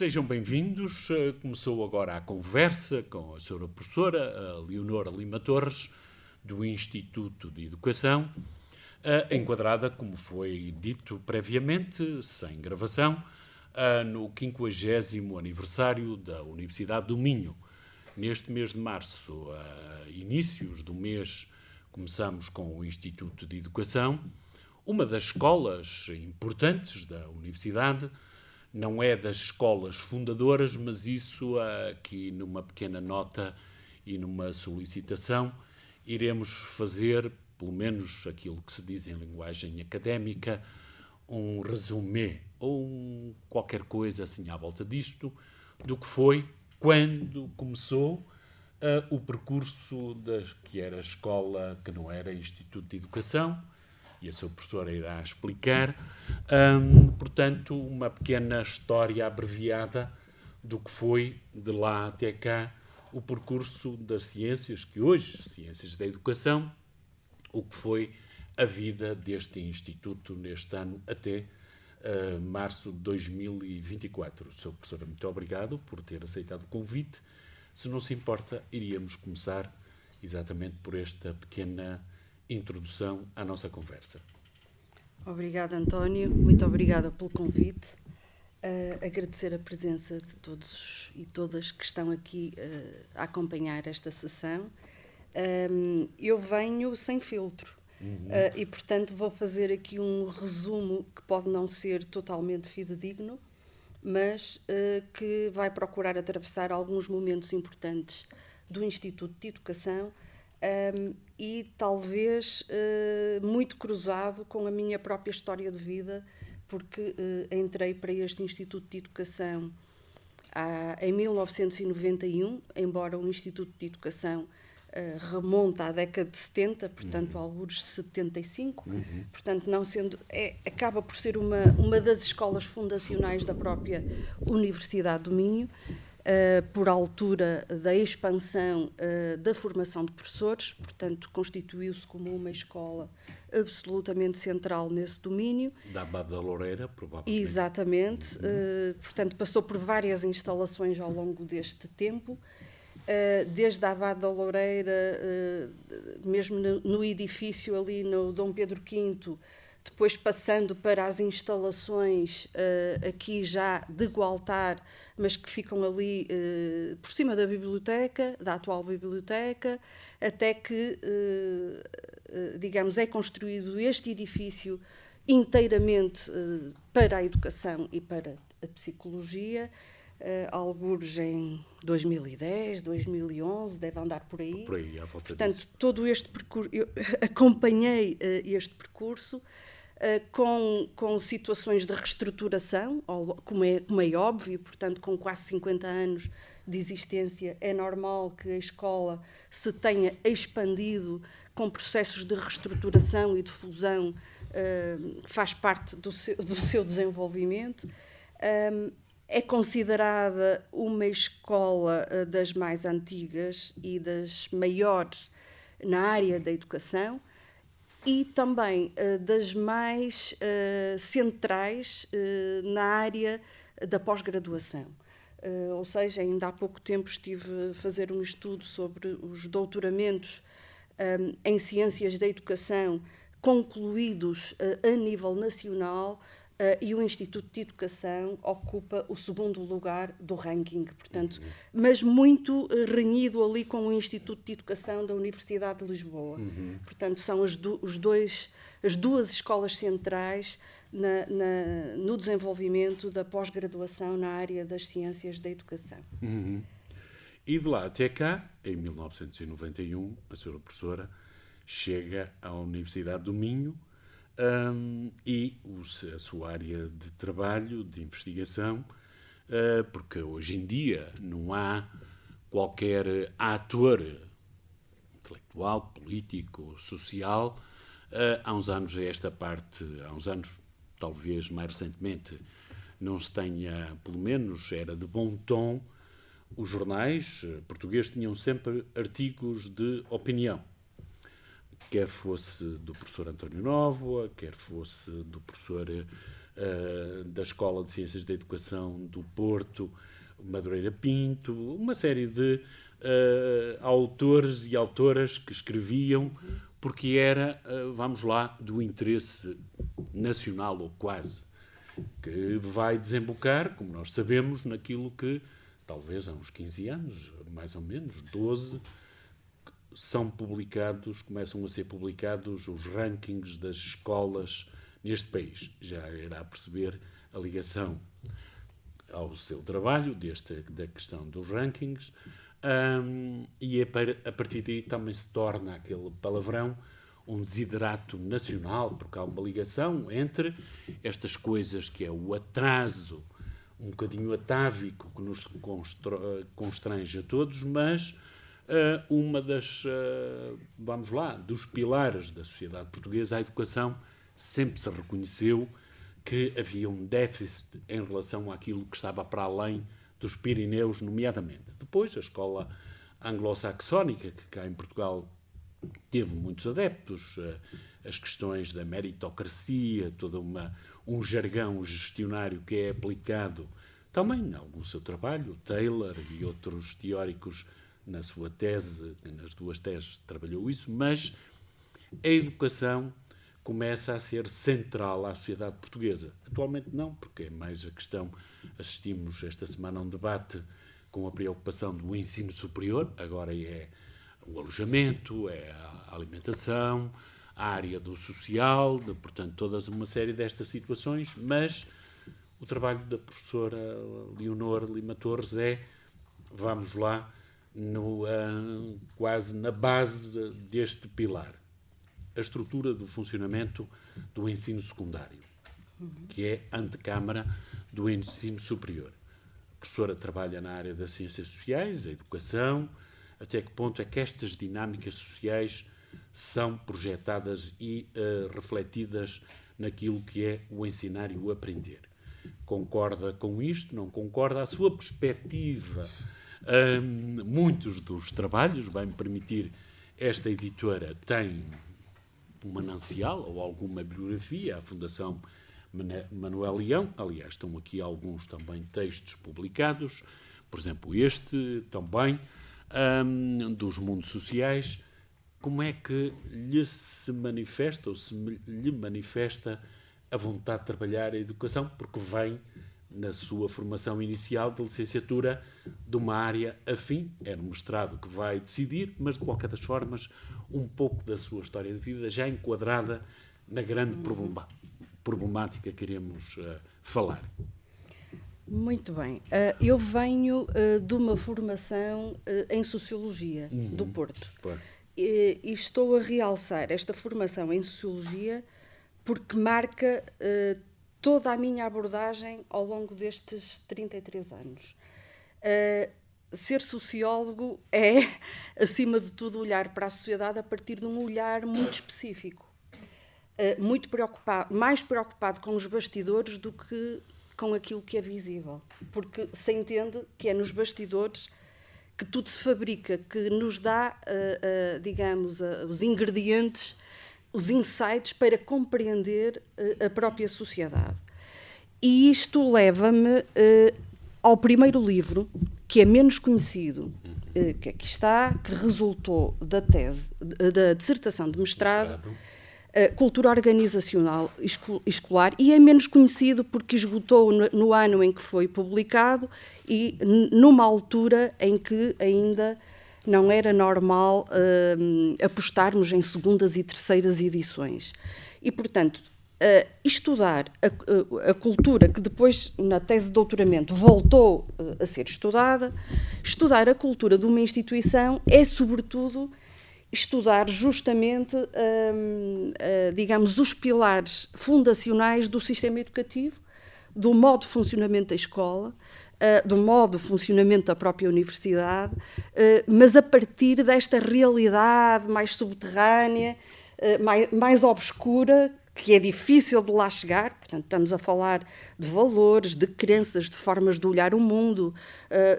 Sejam bem-vindos. Começou agora a conversa com a senhora professora, a Leonora Lima Torres, do Instituto de Educação, enquadrada, como foi dito previamente, sem gravação, no 50º aniversário da Universidade do Minho. Neste mês de março, a inícios do mês, começamos com o Instituto de Educação, uma das escolas importantes da Universidade. Não é das escolas fundadoras, mas isso aqui numa pequena nota e numa solicitação iremos fazer, pelo menos aquilo que se diz em linguagem académica, um resumé ou qualquer coisa assim à volta disto, do que foi quando começou o percurso que era a escola, que não era Instituto de Educação, e a sua professora irá explicar. Portanto, uma pequena história abreviada do que foi, de lá até cá, o percurso das ciências, que hoje, ciências da educação, o que foi a vida deste Instituto neste ano até março de 2024. Sr. Professora, muito obrigado por ter aceitado o convite. Se não se importa, iríamos começar exatamente por esta pequena introdução à nossa conversa. Obrigada, António. Muito obrigada pelo convite. Agradecer a presença de todos e todas que estão aqui a acompanhar esta sessão. Eu venho sem filtro e, portanto, vou fazer aqui um resumo que pode não ser totalmente fidedigno, mas que vai procurar atravessar alguns momentos importantes do Instituto de Educação e talvez muito cruzado com a minha própria história de vida, porque entrei para este Instituto de Educação em 1991, embora o Instituto de Educação remonta à década de 70, portanto, alguns de 75, portanto, não sendo, acaba por ser uma das escolas fundacionais da própria Universidade do Minho, por altura da expansão da formação de professores, portanto, constituiu-se como uma escola absolutamente central nesse domínio. Da Abade da Loureira, provavelmente. Exatamente. Portanto, passou por várias instalações ao longo deste tempo, desde a Abade da Loureira, mesmo no edifício ali no Dom Pedro V, depois passando para as instalações aqui já de Gualtar, mas que ficam ali por cima da biblioteca, da atual biblioteca, até que, digamos, é construído este edifício inteiramente para a educação e para a psicologia, alguns em 2010, 2011, deve andar por aí. Por aí, à volta Portanto, disso. todo este percurso, eu acompanhei este percurso com situações de reestruturação, como é óbvio, portanto, com quase 50 anos de existência, é normal que a escola se tenha expandido com processos de reestruturação e de fusão, faz parte do seu desenvolvimento. É considerada uma escola das mais antigas e das maiores na área da educação e também das mais centrais na área da pós-graduação. Ou seja, ainda há pouco tempo estive a fazer um estudo sobre os doutoramentos em ciências da educação concluídos a nível nacional, e o Instituto de Educação ocupa o segundo lugar do ranking, portanto, mas muito renhido ali com o Instituto de Educação da Universidade de Lisboa. Portanto, são as duas escolas centrais no desenvolvimento da pós-graduação na área das ciências da educação. E de lá até cá, em 1991, a senhora professora chega à Universidade do Minho, e a sua área de trabalho, de investigação, porque hoje em dia não há qualquer ator intelectual, político, social. Há uns anos talvez mais recentemente, não se tenha, pelo menos era de bom tom, os jornais portugueses tinham sempre artigos de opinião. Quer fosse do professor António Nóvoa, quer fosse do professor da Escola de Ciências da Educação do Porto, Madureira Pinto, uma série de autores e autoras que escreviam porque era, vamos lá, do interesse nacional, ou quase, que vai desembocar, como nós sabemos, naquilo que, talvez há uns 15 anos, mais ou menos, 12, começam a ser publicados os rankings das escolas neste país. Já irá perceber a ligação ao seu trabalho, da questão dos rankings, e a partir daí também se torna aquele palavrão um desiderato nacional, porque há uma ligação entre estas coisas que é o atraso, um bocadinho atávico, que nos constrange a todos, mas uma das, vamos lá, dos pilares da sociedade portuguesa, a educação, sempre se reconheceu que havia um déficit em relação àquilo que estava para além dos Pirineus, nomeadamente. Depois, a escola anglo-saxónica, que cá em Portugal teve muitos adeptos, as questões da meritocracia, um jargão gestionário que é aplicado também em algum seu trabalho, Taylor e outros teóricos na sua tese, nas duas teses trabalhou isso, mas a educação começa a ser central à sociedade portuguesa. Atualmente não, porque é mais a questão, assistimos esta semana a um debate com a preocupação do ensino superior, agora é o alojamento, é a alimentação, a área do social, portanto, todas uma série destas situações, mas o trabalho da professora Leonor Lima Torres é, vamos lá, quase na base deste pilar, a estrutura do funcionamento do ensino secundário, que é a antecâmara do ensino superior. A professora trabalha na área das ciências sociais, a educação, até que ponto é que estas dinâmicas sociais são projetadas e refletidas naquilo que é o ensinar e o aprender. Concorda com isto? Não concorda? A sua perspectiva, muitos dos trabalhos, vai-me permitir, esta editora tem um manancial ou alguma bibliografia, a Fundação Manuel Leão, aliás, estão aqui alguns também textos publicados, por exemplo, este também, dos mundos sociais. Como é que lhe se manifesta, ou se lhe manifesta a vontade de trabalhar a educação, porque vem na sua formação inicial de licenciatura de uma área afim, é no mestrado que vai decidir, mas de qualquer das formas, um pouco da sua história de vida já enquadrada na grande problemática que iremos falar. Muito bem. Eu venho de uma formação em Sociologia do Porto. E estou a realçar esta formação em Sociologia porque marca toda a minha abordagem ao longo destes 33 anos. Ser sociólogo é, acima de tudo, olhar para a sociedade a partir de um olhar muito específico. Muito preocupado, mais preocupado com os bastidores do que com aquilo que é visível. Porque se entende que é nos bastidores que tudo se fabrica, que nos dá, digamos, os ingredientes, os insights para compreender a própria sociedade. E isto leva-me ao primeiro livro, que é menos conhecido, que aqui está, que resultou da dissertação de mestrado, Cultura Organizacional Escolar, e é menos conhecido porque esgotou no ano em que foi publicado e numa altura em que ainda não era normal apostarmos em segundas e terceiras edições. E, portanto, estudar a cultura, que depois, na tese de doutoramento, voltou a ser estudada, estudar a cultura de uma instituição é, sobretudo, estudar justamente, digamos, os pilares fundacionais do sistema educativo, do modo de funcionamento da escola, do modo de funcionamento da própria universidade, mas a partir desta realidade mais subterrânea, mais obscura, que é difícil de lá chegar. Portanto, estamos a falar de valores, de crenças, de formas de olhar o mundo,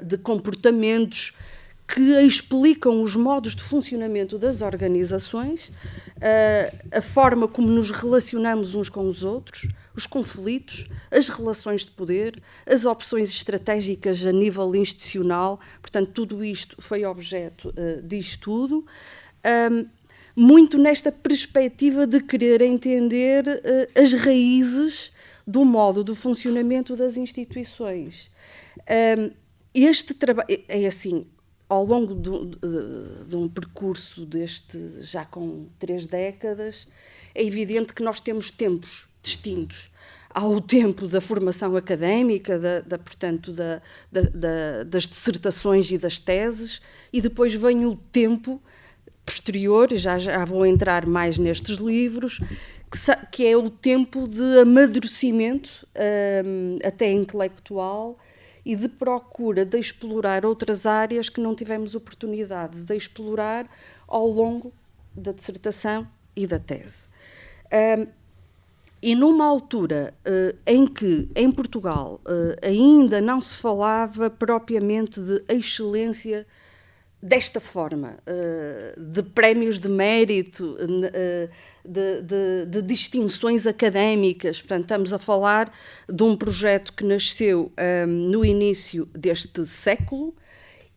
de comportamentos que explicam os modos de funcionamento das organizações, a forma como nos relacionamos uns com os outros, os conflitos, as relações de poder, as opções estratégicas a nível institucional. Portanto, tudo isto foi objeto de estudo, muito nesta perspectiva de querer entender as raízes do modo de funcionamento das instituições. Este trabalho é assim, ao longo de um percurso deste, já com 3 décadas, é evidente que nós temos tempos distintos. Há o tempo da formação académica, portanto, das dissertações e das teses, e depois vem o tempo posterior, já vou entrar mais nestes livros, que é o tempo de amadurecimento, até intelectual, e de procura de explorar outras áreas que não tivemos oportunidade de explorar ao longo da dissertação e da tese. E numa altura em que, em Portugal, ainda não se falava propriamente de excelência desta forma, de prémios de mérito, de distinções académicas. Portanto, estamos a falar de um projeto que nasceu no início deste século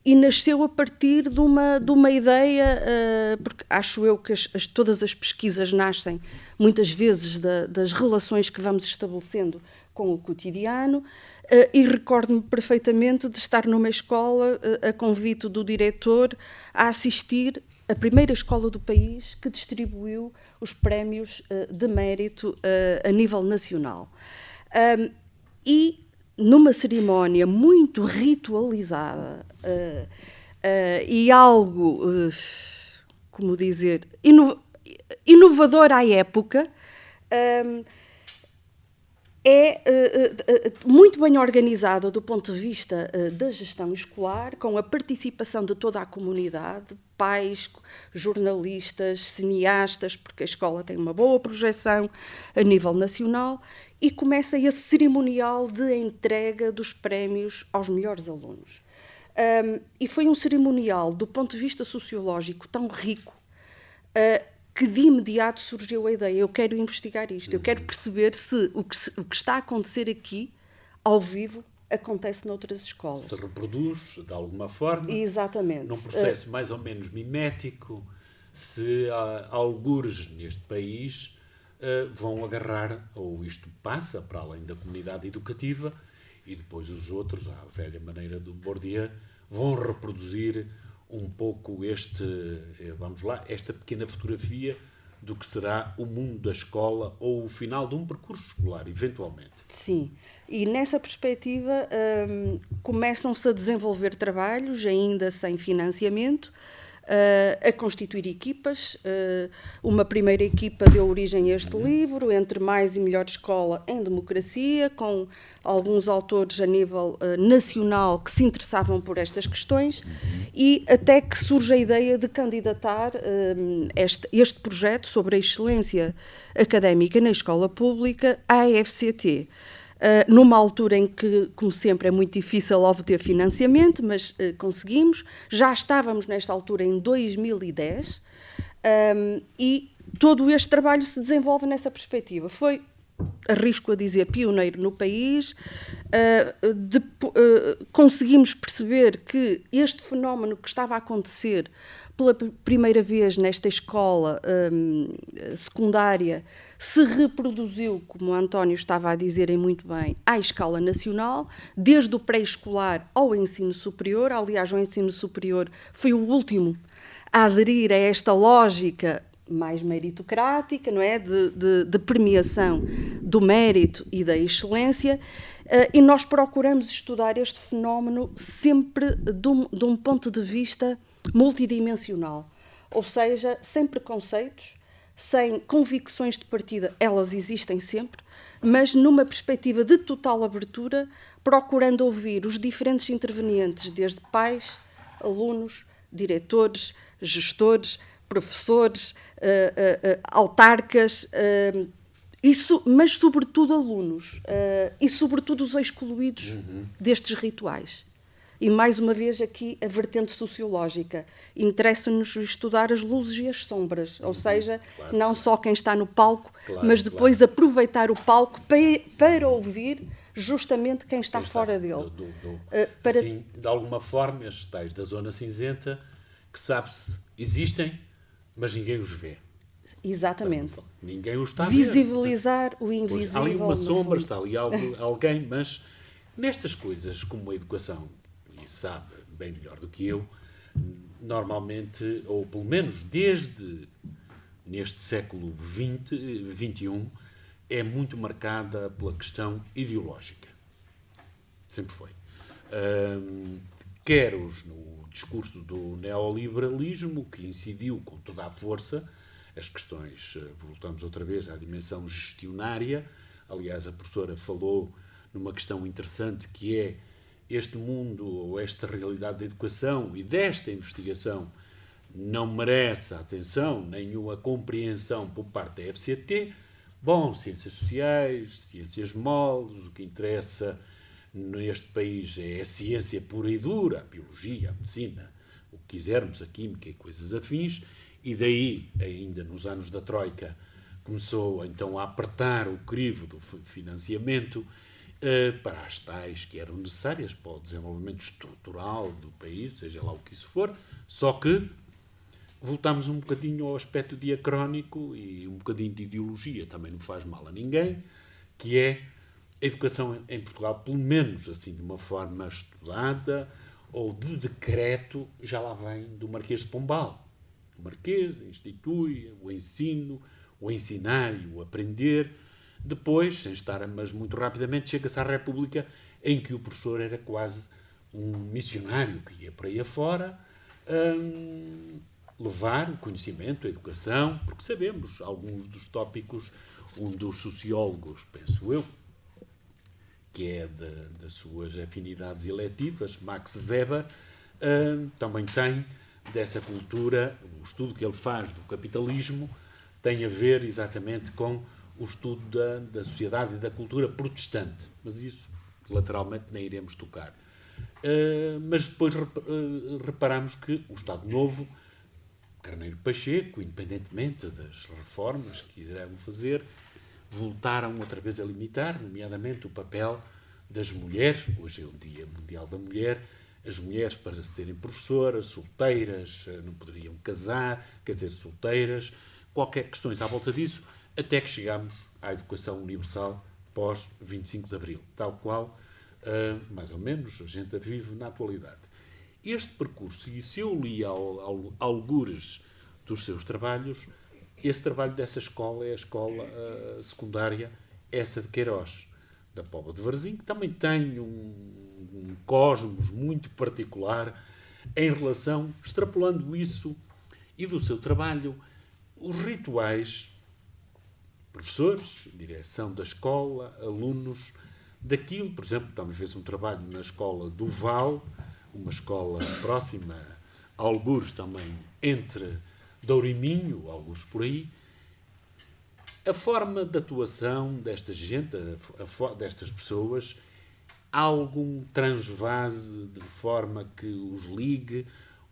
e nasceu a partir de uma ideia, porque acho eu que todas as pesquisas nascem muitas vezes das relações que vamos estabelecendo com o cotidiano, e recordo-me perfeitamente de estar numa escola, a convite do diretor, a assistir à primeira escola do país que distribuiu os prémios de mérito a nível nacional. E numa cerimónia muito ritualizada e algo, como dizer, inovador à época, muito bem organizada do ponto de vista da gestão escolar, com a participação de toda a comunidade, pais, jornalistas, cineastas, porque a escola tem uma boa projeção a nível nacional, e começa esse cerimonial de entrega dos prémios aos melhores alunos. E foi um cerimonial, do ponto de vista sociológico, tão rico, que de imediato surgiu a ideia: eu quero investigar isto, eu quero perceber se o que está a acontecer aqui, ao vivo, acontece noutras escolas. Se reproduz, de alguma forma. Exatamente. Num processo mais ou menos mimético, se há algures neste país vão agarrar, ou isto passa para além da comunidade educativa, e depois os outros, à velha maneira do Bourdieu, vão reproduzir um pouco esta pequena fotografia do que será o mundo da escola ou o final de um percurso escolar, eventualmente. Sim, e nessa perspectiva começam-se a desenvolver trabalhos, ainda sem financiamento, a constituir equipas. Uma primeira equipa deu origem a este livro, Entre Mais e Melhor Escola em Democracia, com alguns autores a nível nacional que se interessavam por estas questões, e até que surge a ideia de candidatar este projeto sobre a excelência académica na escola pública à EFCT. Numa altura em que, como sempre, é muito difícil obter financiamento, mas conseguimos. Já estávamos nesta altura em 2010, e todo este trabalho se desenvolve nessa perspectiva. Foi, arrisco a dizer, pioneiro no país. Conseguimos perceber que este fenómeno que estava a acontecer pela primeira vez nesta escola secundária se reproduziu, como o António estava a dizer muito bem, à escala nacional, desde o pré-escolar ao ensino superior. Aliás, o ensino superior foi o último a aderir a esta lógica mais meritocrática, não é? De premiação do mérito e da excelência, e nós procuramos estudar este fenómeno sempre de um ponto de vista multidimensional, ou seja, sem preconceitos, sem convicções de partida. Elas existem sempre, mas numa perspectiva de total abertura, procurando ouvir os diferentes intervenientes, desde pais, alunos, diretores, gestores, professores, autarcas, mas sobretudo alunos, e sobretudo os excluídos destes rituais. E, mais uma vez, aqui a vertente sociológica. Interessa-nos estudar as luzes e as sombras, ou seja, claro, não só quem está no palco, claro, mas depois aproveitar o palco para ouvir justamente quem está fora dele. Sim, de alguma forma, estes tais da zona cinzenta, que sabe-se existem, mas ninguém os vê. Exatamente. Ninguém os está a ver. Visibilizar o invisível. Há ali uma sombra, está ali alguém, mas nestas coisas como a educação, e sabe bem melhor do que eu, normalmente, ou pelo menos desde neste século XXI, é muito marcada pela questão ideológica. Sempre foi. Quer no discurso do neoliberalismo, que incidiu com toda a força as questões, voltamos outra vez à dimensão gestionária. Aliás, a professora falou numa questão interessante, que é este mundo, ou esta realidade da educação e desta investigação não merece a atenção, nenhuma compreensão por parte da FCT. Bom, ciências sociais, ciências moles, o que interessa neste país é a ciência pura e dura, a biologia, a medicina, o que quisermos, a química e coisas afins, e daí, ainda nos anos da Troika, começou então a apertar o crivo do financiamento para as tais que eram necessárias para o desenvolvimento estrutural do país, seja lá o que isso for, só que voltamos um bocadinho ao aspecto diacrónico e um bocadinho de ideologia, também não faz mal a ninguém, que é a educação em Portugal, pelo menos assim de uma forma estudada ou de decreto, já lá vem do Marquês de Pombal. O Marquês institui o ensino, o ensinar e o aprender. Depois, sem estar, mas muito rapidamente, chega-se à República, em que o professor era quase um missionário que ia para aí afora levar o conhecimento, a educação, porque sabemos alguns dos tópicos, um dos sociólogos, penso eu, que é das suas afinidades eletivas, Max Weber, também tem dessa cultura, o estudo que ele faz do capitalismo tem a ver exatamente com o estudo da sociedade e da cultura protestante. Mas isso, lateralmente, nem iremos tocar. Mas depois reparamos que o Estado Novo, Carneiro Pacheco, independentemente das reformas que irão fazer, voltaram outra vez a limitar, nomeadamente o papel das mulheres. Hoje é o Dia Mundial da Mulher. As mulheres, para serem professoras, solteiras, não poderiam casar, quer dizer, solteiras, qualquer questões à volta disso, até que chegamos à educação universal pós 25 de Abril, tal qual, mais ou menos, a gente vive na atualidade. Este percurso, e se eu li algures dos seus trabalhos, esse trabalho dessa escola é a escola secundária, essa de Queiroz, da Póvoa de Varzim, que também tem um cosmos muito particular em relação, extrapolando isso e do seu trabalho, os rituais, professores, direção da escola, alunos, daquilo, por exemplo, também fez um trabalho na escola do Val, uma escola próxima, algures também entre Douro e Minho, alguns por aí. A forma de atuação desta gente, destas pessoas, há algum transvase de forma que os ligue,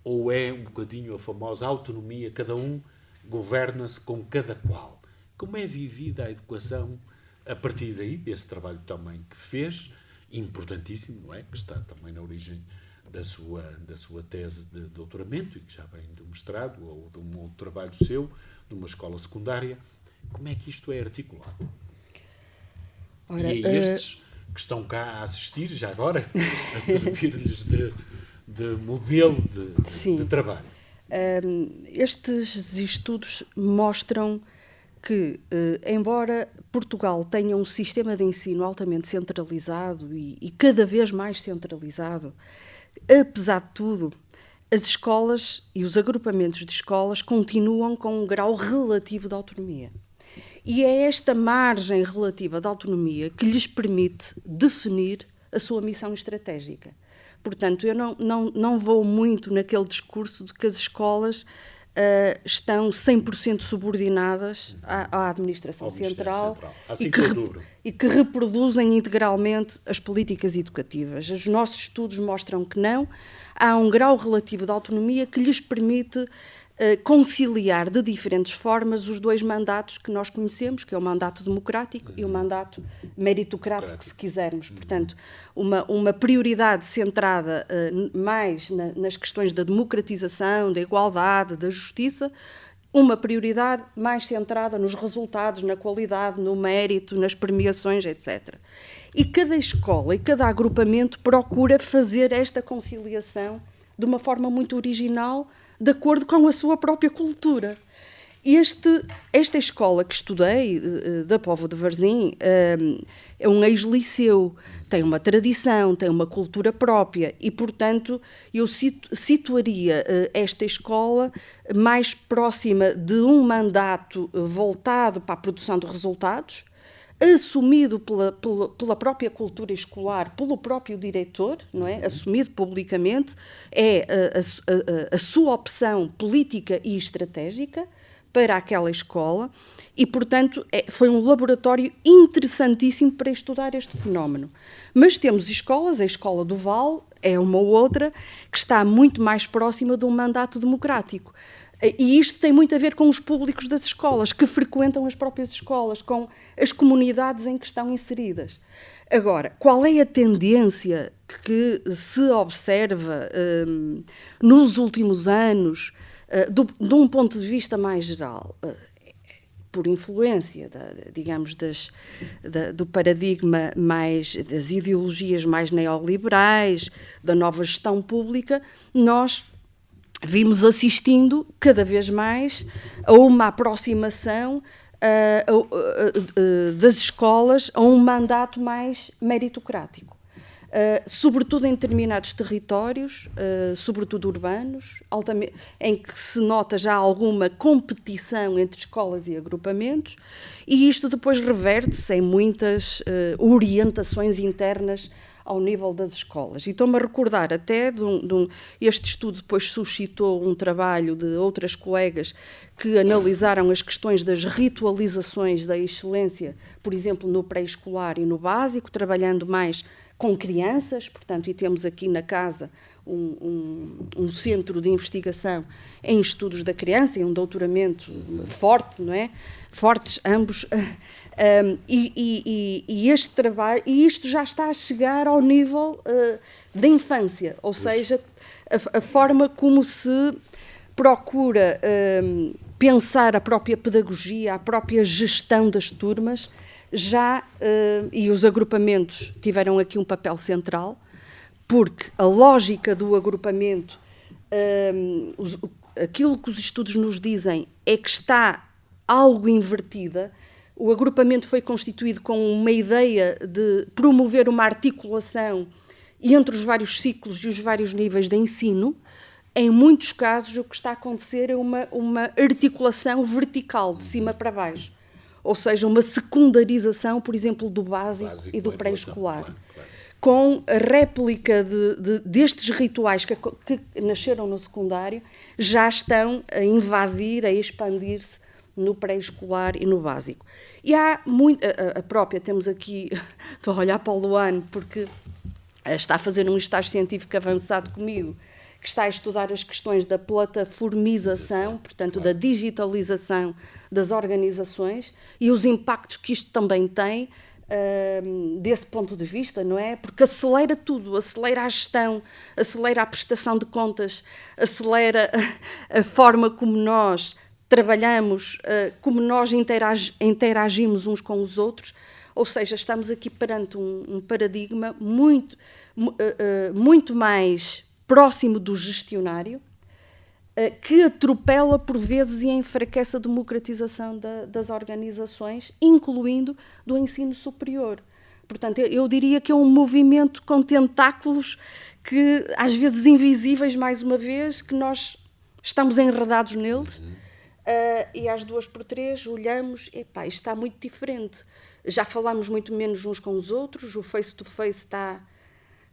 ou é um bocadinho a famosa autonomia, cada um governa-se com cada qual? Como é vivida a educação a partir daí, desse trabalho também que fez, importantíssimo, não é? Que está também na origem da sua tese de doutoramento e que já vem do mestrado ou de um outro trabalho seu, numa escola secundária. Como é que isto é articulado? Ora, e estes que estão cá a assistir, já agora, a servir-lhes de modelo de trabalho. Estes estudos mostram que, embora Portugal tenha um sistema de ensino altamente centralizado e cada vez mais centralizado, apesar de tudo, as escolas e os agrupamentos de escolas continuam com um grau relativo de autonomia. E é esta margem relativa de autonomia que lhes permite definir a sua missão estratégica. Portanto, eu não vou muito naquele discurso de que as escolas estão 100% subordinadas à administração central e que reproduzem integralmente as políticas educativas. Os nossos estudos mostram que não. Há um grau relativo de autonomia que lhes permite conciliar de diferentes formas os dois mandatos que nós conhecemos, que é o mandato democrático e o mandato meritocrático, se quisermos. Portanto, uma prioridade centrada mais nas questões da democratização, da igualdade, da justiça, uma prioridade mais centrada nos resultados, na qualidade, no mérito, nas premiações, etc. E cada escola e cada agrupamento procura fazer esta conciliação de uma forma muito original, de acordo com a sua própria cultura. Esta escola que estudei, da Póvoa de Varzim, é um ex-liceu, tem uma tradição, tem uma cultura própria e, portanto, eu situaria esta escola mais próxima de um mandato voltado para a produção de resultados, assumido pela própria cultura escolar, pelo próprio diretor, não é? Assumido publicamente, é a sua opção política e estratégica para aquela escola e, portanto, foi um laboratório interessantíssimo para estudar este fenómeno. Mas temos escolas, a Escola do Val é uma outra, que está muito mais próxima de um mandato democrático. E isto tem muito a ver com os públicos das escolas, que frequentam as próprias escolas, com as comunidades em que estão inseridas. Agora, qual é a tendência que se observa nos últimos anos, de um ponto de vista mais geral? Por influência, digamos, do paradigma das ideologias mais neoliberais, da nova gestão pública, nós vimos assistindo cada vez mais a uma aproximação das escolas a um mandato mais meritocrático, sobretudo em determinados territórios, sobretudo urbanos, em que se nota já alguma competição entre escolas e agrupamentos, e isto depois reverte-se em muitas orientações internas ao nível das escolas. E estou-me a recordar até este estudo depois suscitou um trabalho de outras colegas que analisaram as questões das ritualizações da excelência, por exemplo, no pré-escolar e no básico, trabalhando mais com crianças, portanto, e temos aqui na casa um centro de investigação em estudos da criança e um doutoramento forte, não é? Fortes ambos. E este trabalho, e isto já está a chegar ao nível da infância, ou seja, a forma como se procura pensar a própria pedagogia, a própria gestão das turmas, e os agrupamentos tiveram aqui um papel central, porque a lógica do agrupamento, aquilo que os estudos nos dizem é que está algo invertida. O agrupamento foi constituído com uma ideia de promover uma articulação entre os vários ciclos e os vários níveis de ensino. Em muitos casos, o que está a acontecer é uma articulação vertical, de cima para baixo. Ou seja, uma secundarização, por exemplo, do básico e do pré-escolar. Claro. Com a réplica destes rituais que nasceram no secundário, já estão a invadir, a expandir-se no pré-escolar e no básico. E há muito, a própria, temos aqui, estou a olhar para o Luano, porque está a fazer um estágio científico avançado comigo, que está a estudar as questões da plataformização, portanto, da digitalização das organizações e os impactos que isto também tem desse ponto de vista, não é? Porque acelera tudo, acelera a gestão, acelera a prestação de contas, acelera a forma como nós trabalhamos, como nós interagimos uns com os outros, ou seja, estamos aqui perante um paradigma muito mais próximo do gestionário, que atropela por vezes e enfraquece a democratização das organizações, incluindo do ensino superior. Portanto, eu diria que é um movimento com tentáculos que, às vezes invisíveis, mais uma vez, que nós estamos enredados neles. E às 2x3 olhamos, epá, isto está muito diferente. Já falamos muito menos uns com os outros, o face-to-face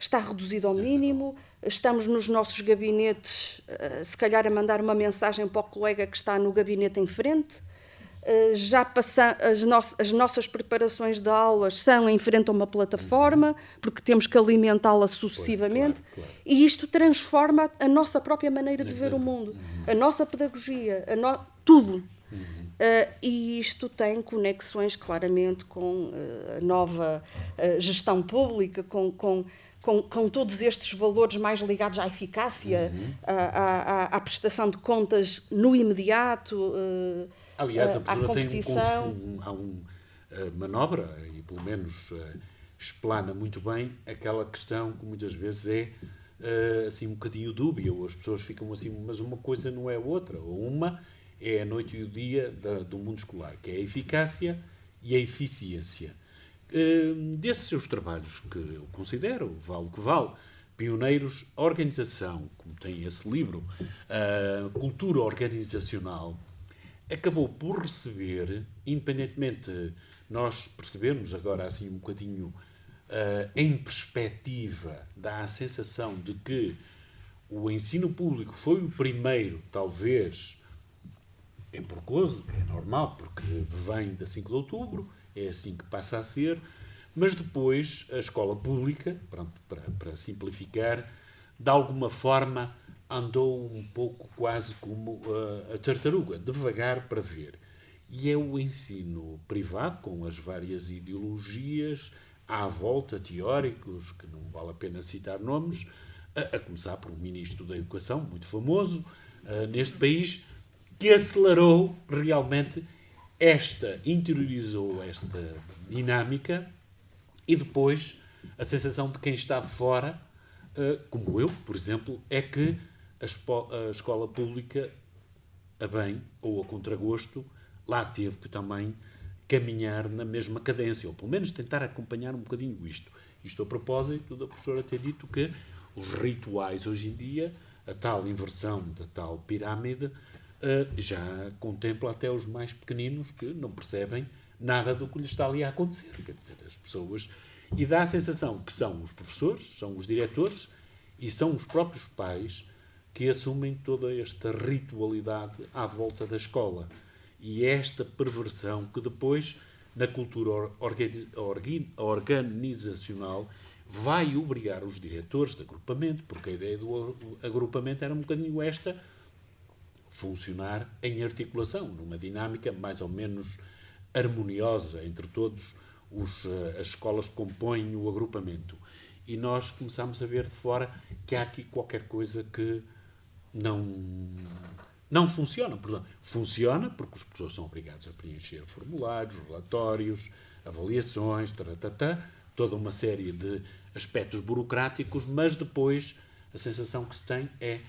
está reduzido ao mínimo, estamos nos nossos gabinetes, se calhar a mandar uma mensagem para o colega que está no gabinete em frente, já as nossas preparações de aulas são em frente a uma plataforma, porque temos que alimentá-la sucessivamente, claro. E isto transforma a nossa própria maneira de ver o mundo, a nossa pedagogia, tudo. E isto tem conexões claramente com a nova gestão pública, com todos estes valores mais ligados à eficácia, à prestação de contas no imediato. Aliás, a professora tem uma manobra, e pelo menos explana muito bem aquela questão que muitas vezes é assim um bocadinho dúbia, ou as pessoas ficam assim, mas uma coisa não é outra, ou uma é a noite e o dia do mundo escolar, que é a eficácia e a eficiência. Desses seus trabalhos, que eu considero, vale o que vale, pioneiros, a organização, como tem esse livro, a cultura organizacional, acabou por receber, independentemente nós percebermos agora assim um bocadinho em perspectiva, dá a sensação de que o ensino público foi o primeiro, talvez, em Porcoso, que é normal, porque vem da 5 de outubro, é assim que passa a ser, mas depois a escola pública, para simplificar, de alguma forma andou um pouco quase como a tartaruga, devagar para ver. E é o ensino privado, com as várias ideologias, à volta, teóricos, que não vale a pena citar nomes, a começar por um ministro da Educação, muito famoso neste país, que acelerou realmente interiorizou esta dinâmica, e depois a sensação de quem está de fora, como eu, por exemplo, é que a escola pública, a bem ou a contragosto, lá teve que também caminhar na mesma cadência, ou pelo menos tentar acompanhar um bocadinho isto. Isto a propósito da professora ter dito que os rituais hoje em dia, a tal inversão da tal pirâmide, já contempla até os mais pequeninos que não percebem nada do que lhes está ali a acontecer. As pessoas, e dá a sensação que são os professores, são os diretores e são os próprios pais que assumem toda esta ritualidade à volta da escola. E esta perversão que depois, na cultura organizacional, vai obrigar os diretores de agrupamento, porque a ideia do agrupamento era um bocadinho esta, funcionar em articulação, numa dinâmica mais ou menos harmoniosa entre todos as escolas que compõem o agrupamento. E nós começamos a ver de fora que há aqui qualquer coisa que não funciona. Portanto, funciona porque os professores são obrigados a preencher formulários, relatórios, avaliações, toda uma série de aspectos burocráticos, mas depois a sensação que se tem é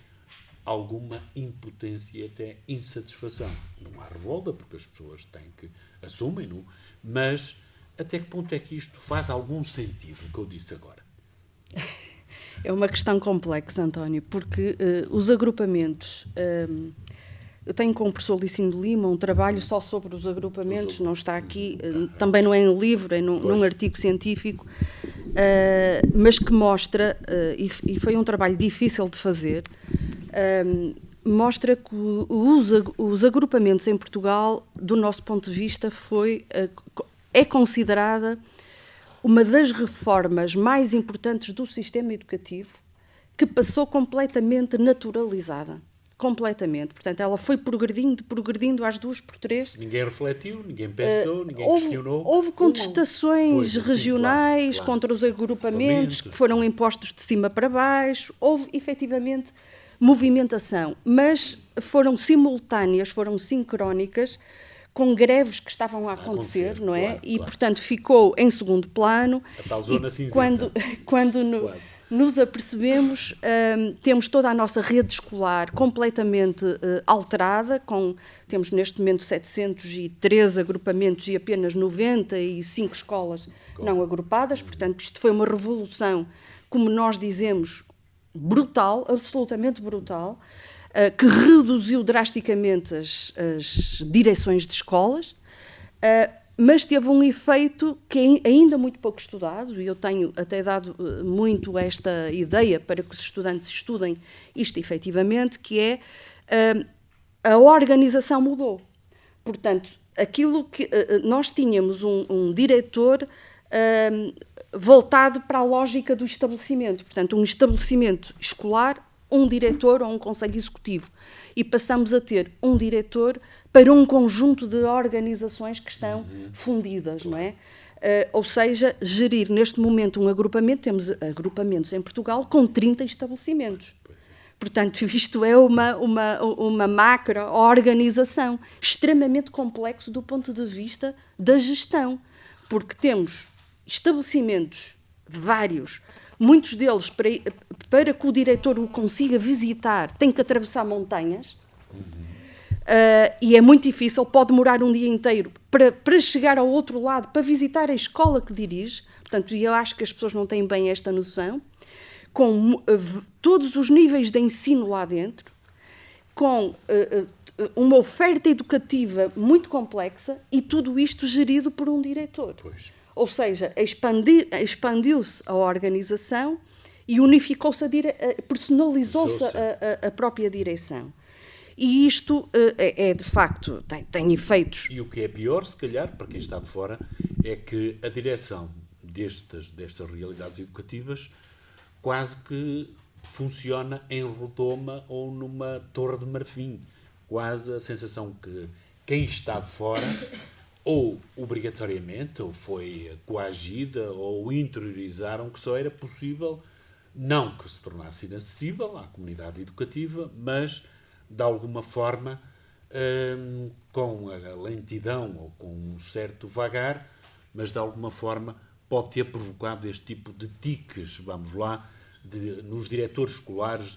alguma impotência e até insatisfação. Não há revolta, porque as pessoas assumem-no, mas até que ponto é que isto faz algum sentido, o que eu disse agora? É uma questão complexa, António, porque os agrupamentos... eu tenho com o professor Licínio de Lima um trabalho só sobre os agrupamentos, não está aqui, também não é em livro, é num artigo científico, mas que mostra, e foi um trabalho difícil de fazer, mostra que os agrupamentos em Portugal, do nosso ponto de vista, é considerada uma das reformas mais importantes do sistema educativo, que passou completamente naturalizada. Completamente. Portanto, ela foi progredindo às 2x3. Ninguém refletiu, ninguém pensou, ninguém questionou. Houve contestações regionais contra os agrupamentos que foram impostos de cima para baixo. Houve, efetivamente, movimentação. Mas foram simultâneas, foram sincrónicas, com greves que estavam a acontecer, não é? E, portanto, ficou em segundo plano. A tal zona cinzenta. Quando nos apercebemos, temos toda a nossa rede escolar completamente alterada, temos neste momento 713 agrupamentos e apenas 95 escolas não agrupadas, portanto isto foi uma revolução, como nós dizemos, brutal, absolutamente brutal, que reduziu drasticamente as direções de escolas, Mas teve um efeito que é ainda muito pouco estudado, e eu tenho até dado muito esta ideia para que os estudantes estudem isto efetivamente, que é a organização mudou. Portanto, aquilo que nós tínhamos um diretor voltado para a lógica do estabelecimento, portanto, um estabelecimento escolar, um diretor ou um conselho executivo, e passamos a ter um diretor para um conjunto de organizações que estão fundidas, não é? Ou seja, gerir neste momento um agrupamento, temos agrupamentos em Portugal com 30 estabelecimentos. Portanto, isto é uma macro-organização extremamente complexo do ponto de vista da gestão, porque temos estabelecimentos vários, muitos deles, para que o diretor o consiga visitar, tem que atravessar montanhas, e é muito difícil, pode demorar um dia inteiro para chegar ao outro lado, para visitar a escola que dirige. Portanto, eu acho que as pessoas não têm bem esta noção, com todos os níveis de ensino lá dentro, com uma oferta educativa muito complexa, e tudo isto gerido por um diretor. Pois. Ou seja, expandiu-se a organização e unificou-se, personalizou-se a própria direção. E isto de facto, tem efeitos. E o que é pior, se calhar, para quem está de fora, é que a direção destas realidades educativas quase que funciona em redoma ou numa torre de marfim. Quase a sensação que quem está de fora, ou obrigatoriamente, ou foi coagida, ou interiorizaram que só era possível, não que se tornasse inacessível à comunidade educativa, mas, de alguma forma, com a lentidão ou com um certo vagar, mas, de alguma forma, pode ter provocado este tipo de tiques, vamos lá, nos diretores escolares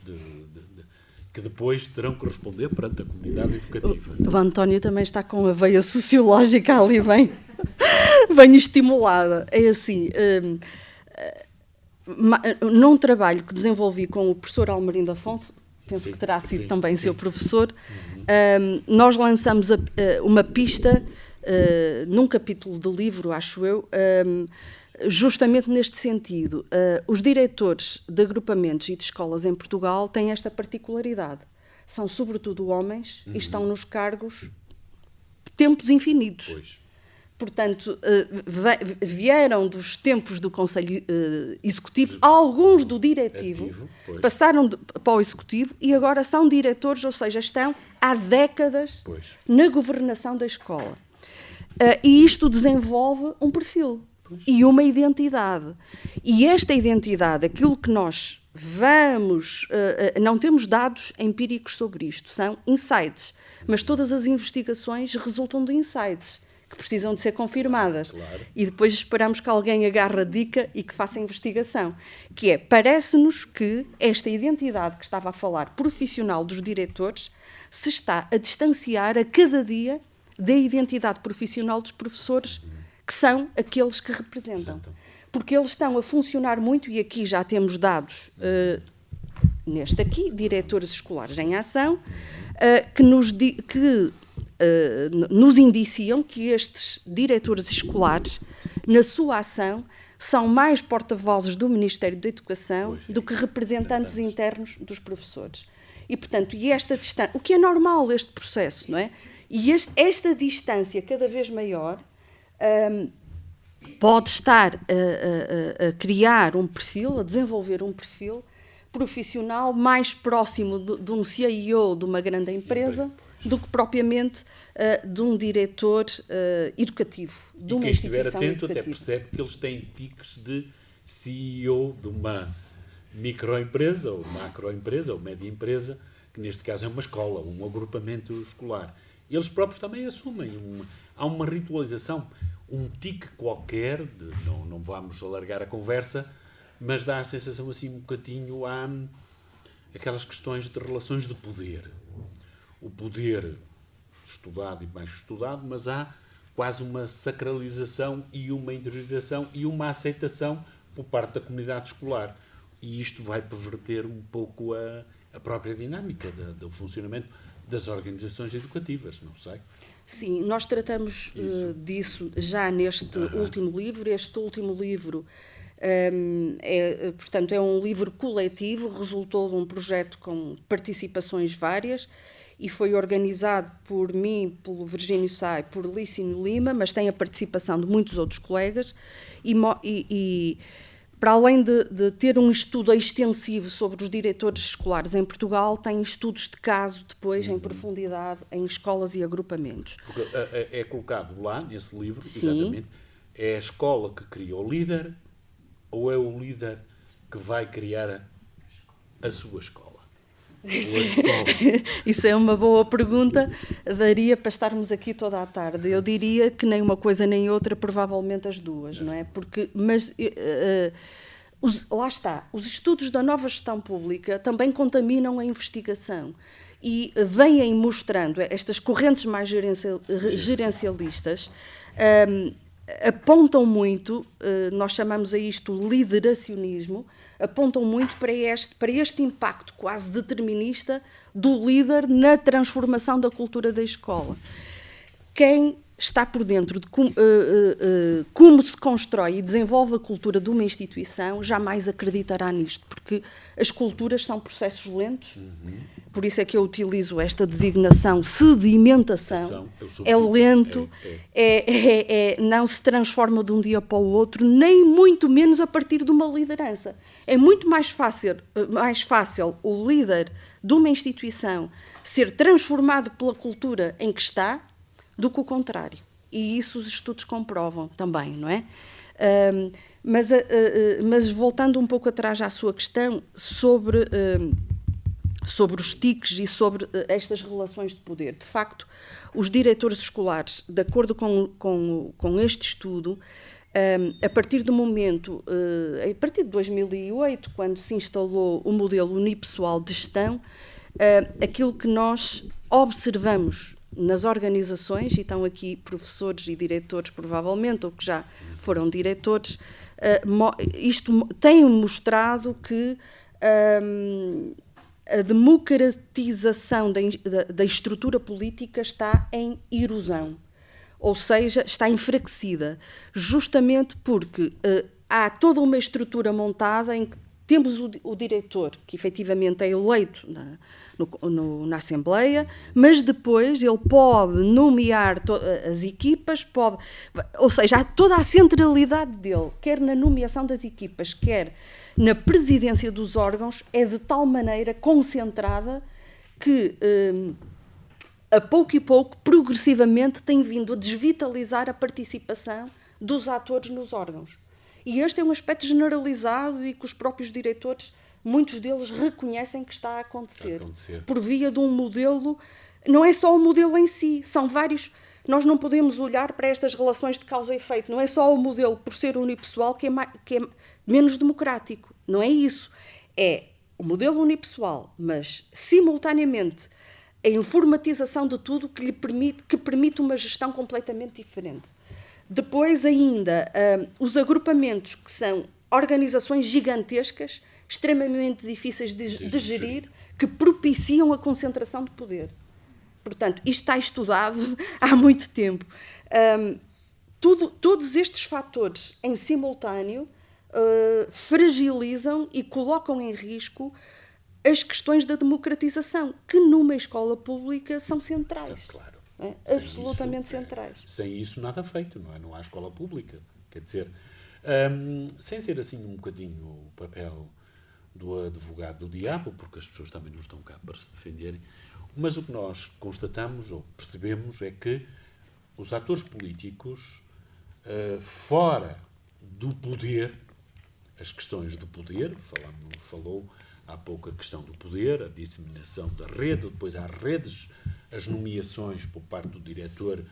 que depois terão que responder perante a comunidade educativa. O António também está com a veia sociológica ali bem estimulada. É assim, num trabalho que desenvolvi com o professor Almerindo Afonso, penso que terá sido também seu professor, nós lançamos uma pista num capítulo do livro, acho eu, justamente neste sentido. Os diretores de agrupamentos e de escolas em Portugal têm esta particularidade. São sobretudo homens e estão nos cargos tempos infinitos. Pois. Portanto, vieram dos tempos do Conselho Executivo, alguns do Diretivo, passaram para o Executivo e agora são diretores, ou seja, estão há décadas na governação da escola. E isto desenvolve um perfil e uma identidade. E esta identidade, aquilo que nós não temos dados empíricos sobre isto, são insights, mas todas as investigações resultam de insights que precisam de ser confirmadas. Claro. E depois esperamos que alguém agarre a dica e que faça a investigação. Que é, parece-nos que esta identidade que estava a falar, profissional dos diretores, se está a distanciar a cada dia da identidade profissional dos professores, que são aqueles que representam. Porque eles estão a funcionar muito, e aqui já temos dados, neste aqui, diretores escolares em ação, que nos indiciam que estes diretores escolares, na sua ação, são mais porta-vozes do Ministério da Educação do que representantes internos dos professores. E, portanto, esta distância, o que é normal este processo, não é? E esta distância cada vez maior pode estar a criar um perfil, a desenvolver um perfil profissional mais próximo de um CEO de uma grande empresa do que propriamente de um diretor educativo, de uma instituição educativa. E quem estiver atento até percebe que eles têm tiques de CEO de uma microempresa, ou macroempresa, ou média empresa, que neste caso é uma escola, um agrupamento escolar. Eles próprios também assumem. Há uma ritualização, um tique qualquer, não vamos alargar a conversa, mas dá a sensação assim um bocadinho a aquelas questões de relações de poder. O poder estudado e mais estudado, mas há quase uma sacralização e uma interiorização e uma aceitação por parte da comunidade escolar. E isto vai perverter um pouco a própria dinâmica do funcionamento das organizações educativas, não sei. Sim, nós tratamos disso já neste último livro. Este último livro portanto, é um livro coletivo, resultou de um projeto com participações várias e foi organizado por mim, pelo Virgínio Sá e por Lício Lima, mas tem a participação de muitos outros colegas e para além de ter um estudo extensivo sobre os diretores escolares em Portugal, tem estudos de caso depois em profundidade em escolas e agrupamentos. Porque é colocado lá, nesse livro, Sim. exatamente, é a escola que cria o líder ou é o líder que vai criar a sua escola? Isso é uma boa pergunta, daria para estarmos aqui toda a tarde. Eu diria que nem uma coisa nem outra, provavelmente as duas, não é? Lá está, os estudos da nova gestão pública também contaminam a investigação e vêm mostrando estas correntes mais gerencialistas, apontam muito, nós chamamos a isto lideracionismo, apontam muito para este impacto quase determinista do líder na transformação da cultura da escola. Quem está por dentro de como se constrói e desenvolve a cultura de uma instituição jamais acreditará nisto, porque as culturas são processos lentos, por isso é que eu utilizo esta designação sedimentação, é lento, não se transforma de um dia para o outro, nem muito menos a partir de uma liderança. É muito mais fácil o líder de uma instituição ser transformado pela cultura em que está do que o contrário. E isso os estudos comprovam também, não é? Mas voltando um pouco atrás à sua questão sobre os TICs e sobre estas relações de poder. De facto, os diretores escolares, de acordo com este estudo, a partir do momento, a partir de 2008, quando se instalou o modelo unipessoal de gestão, aquilo que nós observamos nas organizações, e estão aqui professores e diretores, provavelmente, ou que já foram diretores, isto tem mostrado que a democratização da estrutura política está em erosão, ou seja, está enfraquecida, justamente porque há toda uma estrutura montada em que temos o diretor, que efetivamente é eleito na Assembleia, mas depois ele pode nomear as equipas, ou seja, há toda a centralidade dele, quer na nomeação das equipas, quer na presidência dos órgãos, é de tal maneira concentrada que, a pouco e pouco, progressivamente, tem vindo a desvitalizar a participação dos atores nos órgãos. E este é um aspecto generalizado e que os próprios diretores, muitos deles, reconhecem que está a acontecer. Por via de um modelo, não é só o modelo em si, são vários. Nós não podemos olhar para estas relações de causa e efeito. Não é só o modelo, por ser unipessoal, que é menos democrático. Não é isso. É o modelo unipessoal, mas, simultaneamente, a informatização de tudo que permite uma gestão completamente diferente. Depois ainda, os agrupamentos, que são organizações gigantescas, extremamente difíceis de gerir, que propiciam a concentração de poder. Portanto, isto está estudado há muito tempo. Todos estes fatores em simultâneo fragilizam e colocam em risco as questões da democratização, que numa escola pública são centrais. Claro. Absolutamente centrais. Sem isso nada feito, não é? Não há escola pública. Quer dizer, sem ser assim um bocadinho o papel do advogado do diabo, porque as pessoas também não estão cá para se defenderem, mas o que nós constatamos ou percebemos é que os atores políticos, fora do poder, as questões do poder, falou há pouco a questão do poder, a disseminação da rede, depois há redes, as nomeações por parte do diretor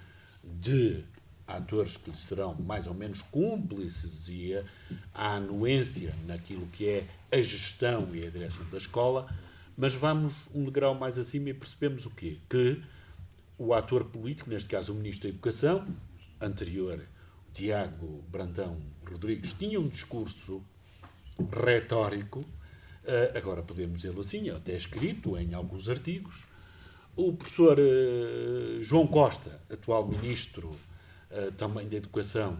de atores que lhe serão mais ou menos cúmplices e a anuência naquilo que é a gestão e a direção da escola, mas vamos um degrau mais acima e percebemos o quê? Que o ator político, neste caso o Ministro da Educação, anterior, Tiago Brandão Rodrigues, tinha um discurso retórico, agora podemos dizê-lo assim, até escrito em alguns artigos, O professor João Costa, atual ministro também da Educação,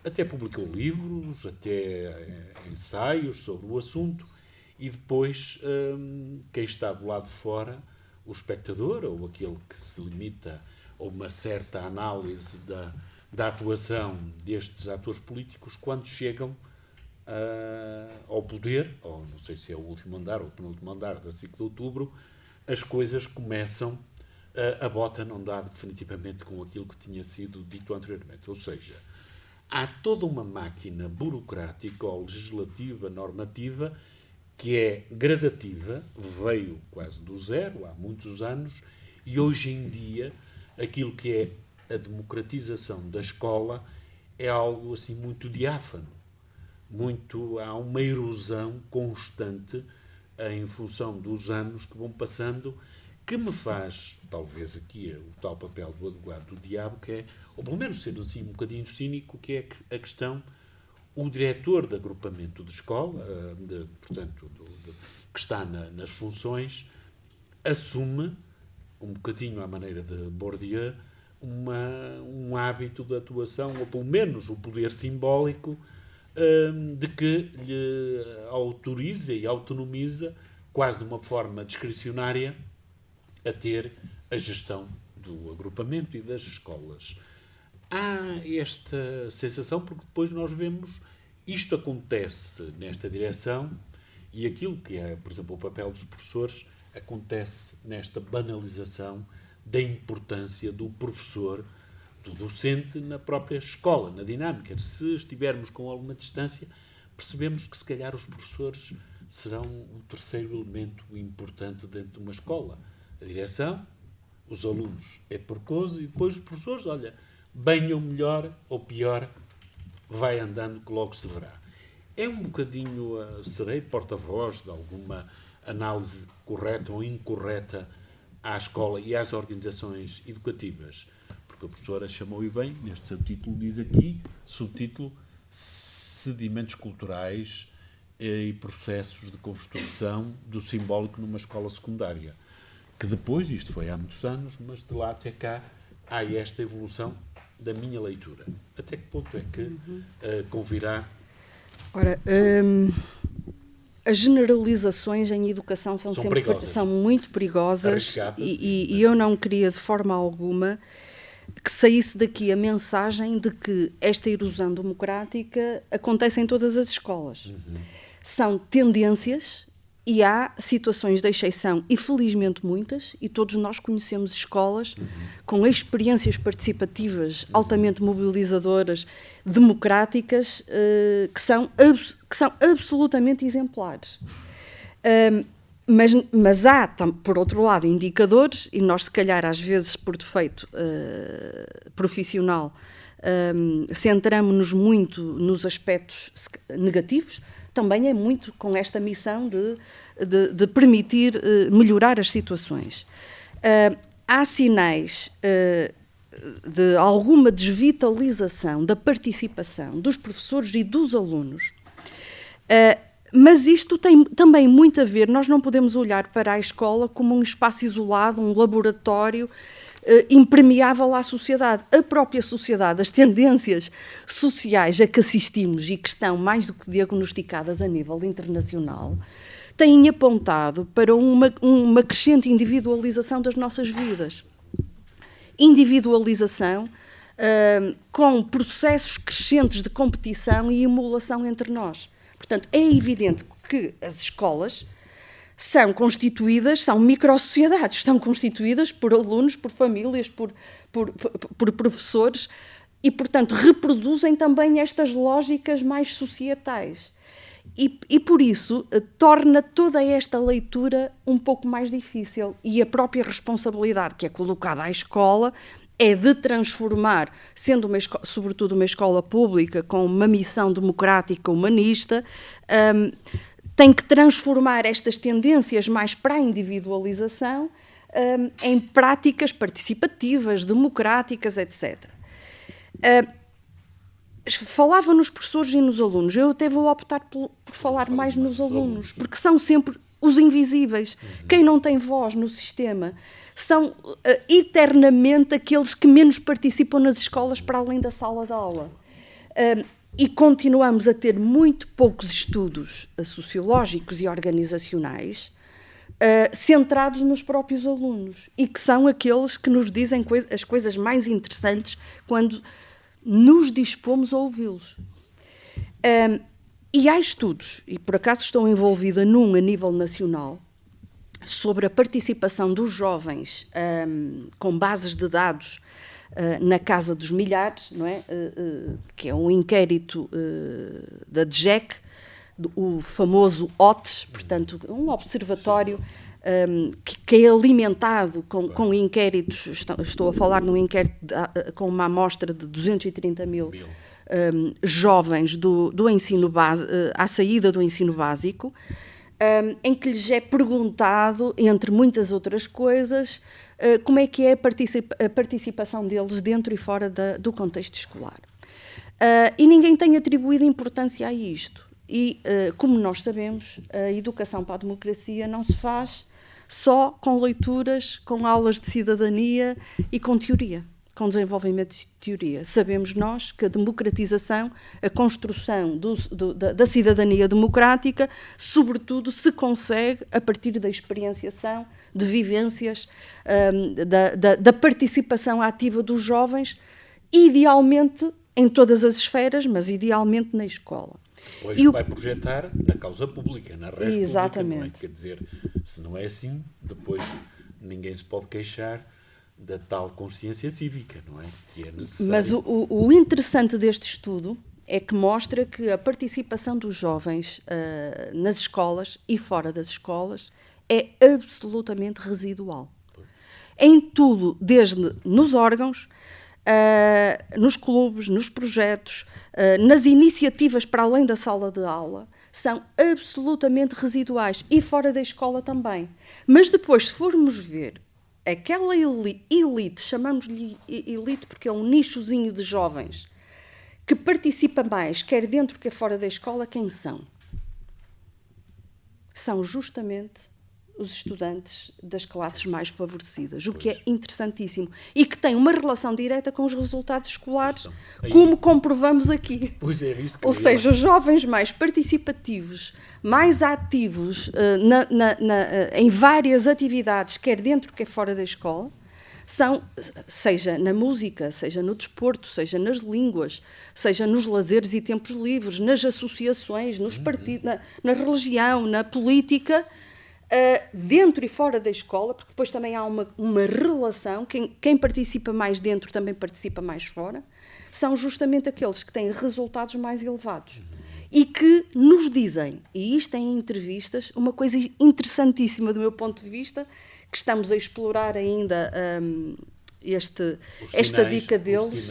até publicou livros, até ensaios sobre o assunto, e depois quem está do lado de fora, o espectador, ou aquele que se limita a uma certa análise da atuação destes atores políticos, quando chegam ao poder, ou não sei se é o último andar ou o penúltimo andar da 5 de outubro, as coisas começam, a bota não dá definitivamente com aquilo que tinha sido dito anteriormente. Ou seja, há toda uma máquina burocrática ou legislativa, normativa, que é gradativa, veio quase do zero há muitos anos, e hoje em dia aquilo que é a democratização da escola é algo assim muito diáfano. Há uma erosão constante em função dos anos que vão passando, que me faz, talvez aqui, o tal papel do advogado do diabo, que é, ou pelo menos ser assim um bocadinho cínico, que é a questão, o diretor de agrupamento de escola, portanto, que está nas funções, assume, um bocadinho à maneira de Bourdieu, um hábito de atuação, ou pelo menos o poder simbólico, de que lhe autoriza e autonomiza, quase de uma forma discricionária, a ter a gestão do agrupamento e das escolas. Há esta sensação, porque depois nós vemos isto acontece nesta direção e aquilo que é, por exemplo, o papel dos professores acontece nesta banalização da importância do professor, do docente na própria escola, na dinâmica. Se estivermos com alguma distância, percebemos que se calhar os professores serão o terceiro elemento importante dentro de uma escola. A direção, os alunos é por coisa, e depois os professores, olha, bem ou melhor ou pior, vai andando que logo se verá. É um bocadinho, serei porta-voz de alguma análise correta ou incorreta à escola e às organizações educativas, porque a professora chamou-e bem, neste subtítulo diz aqui, subtítulo Sedimentos Culturais e Processos de Construção do Simbólico numa Escola Secundária, que depois, isto foi há muitos anos, mas de lá até cá há esta evolução da minha leitura. Até que ponto é que convirá? Ora, as generalizações em educação são muito perigosas e eu não queria de forma alguma que saísse daqui a mensagem de que esta erosão democrática acontece em todas as escolas. São tendências e há situações de exceção, e felizmente muitas, e todos nós conhecemos escolas com experiências participativas altamente mobilizadoras, democráticas, que são absolutamente exemplares. Mas há, por outro lado, indicadores, e nós, se calhar, às vezes, por defeito profissional, centramos-nos muito nos aspectos negativos. Também é muito com esta missão de permitir melhorar as situações. Há sinais de alguma desvitalização da participação dos professores e dos alunos, mas isto tem também muito a ver, nós não podemos olhar para a escola como um espaço isolado, um laboratório impermeável à sociedade. A própria sociedade, as tendências sociais a que assistimos e que estão mais do que diagnosticadas a nível internacional, têm apontado para uma crescente individualização das nossas vidas. Individualização com processos crescentes de competição e emulação entre nós. Portanto, é evidente que as escolas são constituídas, são microsociedades, estão constituídas por alunos, por famílias, por professores e, portanto, reproduzem também estas lógicas mais societais. E por isso, torna toda esta leitura um pouco mais difícil. E a própria responsabilidade que é colocada à escola é de transformar, sendo sobretudo uma escola pública com uma missão democrática humanista, tem que transformar estas tendências mais para a individualização em práticas participativas, democráticas, etc. Falava nos professores e nos alunos. Eu até vou optar por falar mais nos alunos, porque são sempre os invisíveis. Quem não tem voz no sistema são eternamente aqueles que menos participam nas escolas para além da sala de aula. E continuamos a ter muito poucos estudos sociológicos e organizacionais centrados nos próprios alunos, e que são aqueles que nos dizem as coisas mais interessantes quando nos dispomos a ouvi-los. E há estudos, e por acaso estou envolvida num a nível nacional, sobre a participação dos jovens com bases de dados na casa dos milhares, não é? Que é um inquérito da DGEC, o famoso OTS, portanto, um observatório que é alimentado com inquéritos. Estou a falar num inquérito com uma amostra de 230 mil jovens do ensino base, à saída do ensino básico, em que lhes é perguntado, entre muitas outras coisas, como é que é a participação deles dentro e fora do contexto escolar. E ninguém tem atribuído importância a isto. E, como nós sabemos, a educação para a democracia não se faz só com leituras, com aulas de cidadania e com teoria, com desenvolvimento de teoria. Sabemos nós que a democratização, a construção da cidadania democrática, sobretudo se consegue a partir da experienciação, de vivências, da participação ativa dos jovens, idealmente em todas as esferas, mas idealmente na escola. Depois vai projetar na causa pública, na res pública, não é? Quer dizer, se não é assim, depois ninguém se pode queixar da tal consciência cívica, não é? Que é necessário. Mas o interessante deste estudo é que mostra que a participação dos jovens nas escolas e fora das escolas é absolutamente residual. Em tudo, desde nos órgãos, nos clubes, nos projetos, nas iniciativas para além da sala de aula, são absolutamente residuais, e fora da escola também. Mas depois, se formos ver aquela elite, chamamos-lhe elite porque é um nichozinho de jovens que participa mais, quer dentro que fora da escola, quem são? São justamente os estudantes das classes mais favorecidas, o que é interessantíssimo e que tem uma relação direta com os resultados escolares, como comprovamos aqui. Pois é, isso que Ou seja, os jovens mais participativos, mais ativos em várias atividades, quer dentro que fora da escola, são, seja na música, seja no desporto, seja nas línguas, seja nos lazeres e tempos livres, nas associações, nos partidos, na religião, na política, dentro e fora da escola, porque depois também há uma relação, quem participa mais dentro também participa mais fora, são justamente aqueles que têm resultados mais elevados e que nos dizem, e isto em entrevistas, uma coisa interessantíssima do meu ponto de vista, que estamos a explorar ainda esta dica deles,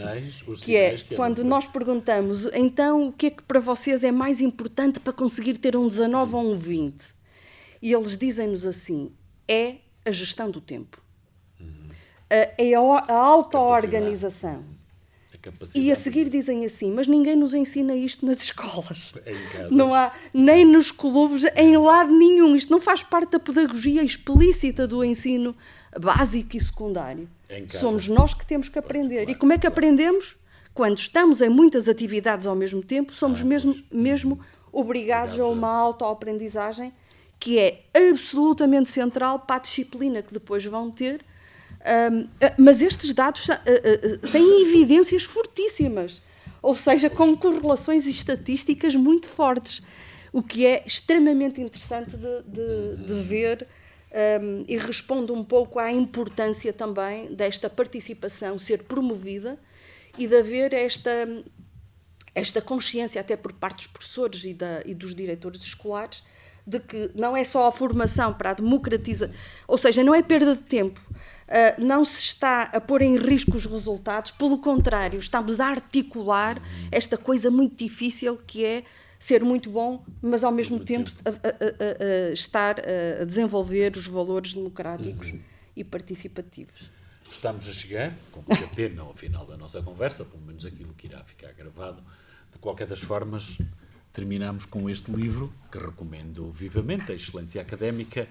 que é quando nós perguntamos, então o que é que para vocês é mais importante para conseguir ter um 19 ou um 20? E eles dizem-nos assim, é a gestão do tempo, é a auto-organização. E a seguir dizem assim, mas ninguém nos ensina isto nas escolas. Em casa. Não há, nem nos clubes, em lado nenhum. Isto não faz parte da pedagogia explícita do ensino básico e secundário. Somos nós que temos que aprender. E como é que aprendemos? Quando estamos em muitas atividades ao mesmo tempo, somos mesmo obrigados a uma auto-aprendizagem que é absolutamente central para a disciplina que depois vão ter. Mas estes dados têm evidências fortíssimas, ou seja, com correlações estatísticas muito fortes, o que é extremamente interessante de ver e responde um pouco à importância também desta participação ser promovida e de haver esta consciência até por parte dos professores e dos diretores escolares de que não é só a formação para a democratização, ou seja, não é perda de tempo, não se está a pôr em risco os resultados, pelo contrário, estamos a articular esta coisa muito difícil que é ser muito bom, mas ao mesmo tempo estar a desenvolver os valores democráticos e participativos. Estamos a chegar, com muita pena, ao final da nossa conversa, pelo menos aquilo que irá ficar gravado. De qualquer das formas, terminamos com este livro, que recomendo vivamente, A Excelência Académica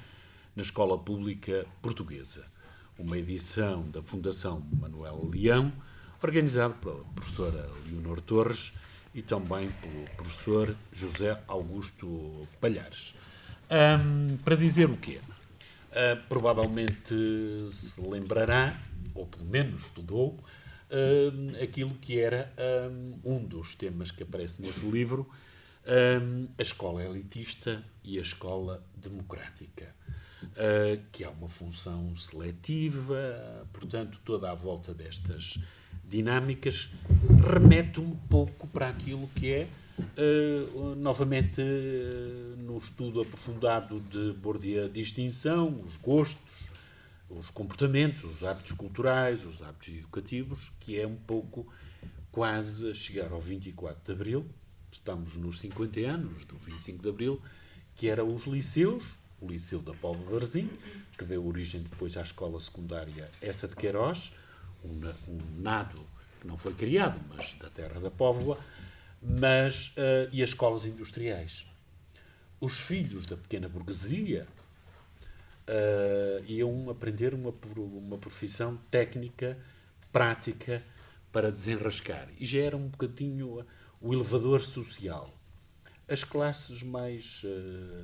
na Escola Pública Portuguesa, uma edição da Fundação Manuel Leão, organizado pela professora Leonor Torres e também pelo professor José Augusto Palhares. Para dizer o quê? Provavelmente se lembrará, ou pelo menos estudou, aquilo que era um dos temas que aparece nesse livro, a escola elitista e a escola democrática, que há uma função seletiva, portanto, toda à volta destas dinâmicas remete um pouco para aquilo que é, novamente, no estudo aprofundado de Bourdieu, a distinção, os gostos, os comportamentos, os hábitos culturais, os hábitos educativos, que é um pouco quase a chegar ao 24 de Abril, estamos nos 50 anos do 25 de Abril, que era os liceus, o Liceu da Póvoa de Varzim, que deu origem depois à escola secundária Essa de Queiroz, um nado que não foi criado, mas da terra da Póvoa, e as escolas industriais. Os filhos da pequena burguesia iam aprender uma profissão técnica, prática, para desenrascar. E já era um bocadinho o elevador social. As classes mais